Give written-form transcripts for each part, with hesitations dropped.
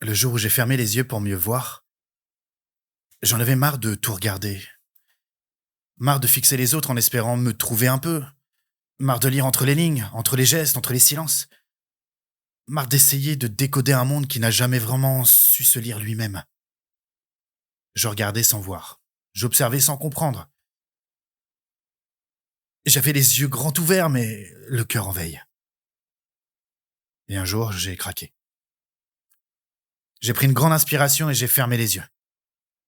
Le jour où j'ai fermé les yeux pour mieux voir, j'en avais marre de tout regarder. Marre de fixer les autres en espérant me trouver un peu. Marre de lire entre les lignes, entre les gestes, entre les silences. Marre d'essayer de décoder un monde qui n'a jamais vraiment su se lire lui-même. Je regardais sans voir. J'observais sans comprendre. J'avais les yeux grands ouverts, mais le cœur en veille. Et un jour, j'ai craqué. J'ai pris une grande inspiration et j'ai fermé les yeux.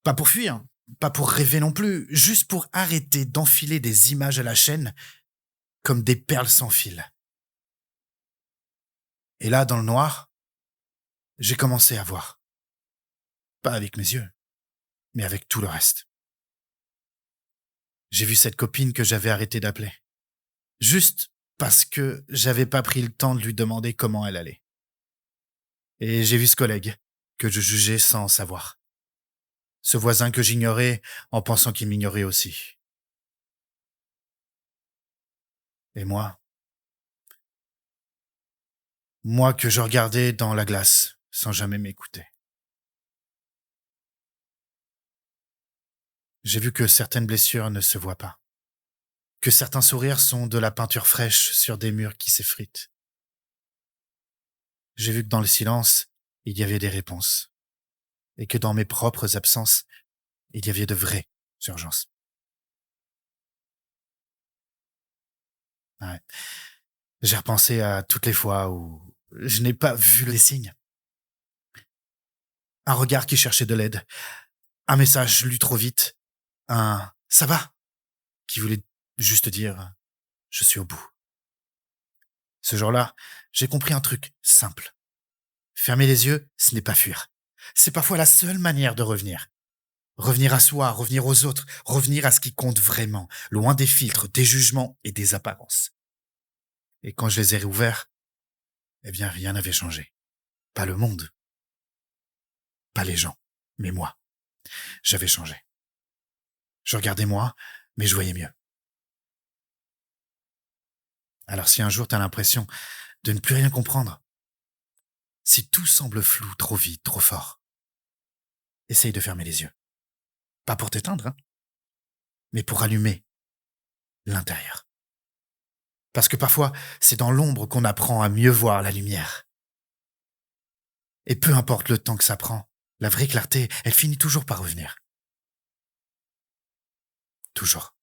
Pas pour fuir, pas pour rêver non plus, juste pour arrêter d'enfiler des images à la chaîne comme des perles sans fil. Et là, dans le noir, j'ai commencé à voir. Pas avec mes yeux, mais avec tout le reste. J'ai vu cette copine que j'avais arrêté d'appeler. Juste parce que j'avais pas pris le temps de lui demander comment elle allait. Et j'ai vu ce collègue que je jugeais sans savoir. Ce voisin que j'ignorais en pensant qu'il m'ignorait aussi. Et moi que je regardais dans la glace sans jamais m'écouter. J'ai vu que certaines blessures ne se voient pas. Que certains sourires sont de la peinture fraîche sur des murs qui s'effritent. J'ai vu que dans le silence, il y avait des réponses. Et que dans mes propres absences, il y avait de vraies urgences. Ouais. J'ai repensé à toutes les fois où je n'ai pas vu les signes. Un regard qui cherchait de l'aide. Un message lu trop vite. Un «ça va?» qui voulait juste dire «je suis au bout». Ce jour-là, j'ai compris un truc simple. Fermer les yeux, ce n'est pas fuir. C'est parfois la seule manière de revenir. Revenir à soi, revenir aux autres, revenir à ce qui compte vraiment, loin des filtres, des jugements et des apparences. Et quand je les ai réouverts, eh bien rien n'avait changé. Pas le monde, pas les gens, mais moi. J'avais changé. Je regardais moi, mais je voyais mieux. Alors si un jour t'as l'impression de ne plus rien comprendre, si tout semble flou, trop vite, trop fort, essaye de fermer les yeux. Pas pour t'éteindre, hein, mais pour allumer l'intérieur. Parce que parfois, c'est dans l'ombre qu'on apprend à mieux voir la lumière. Et peu importe le temps que ça prend, la vraie clarté, elle finit toujours par revenir. Toujours.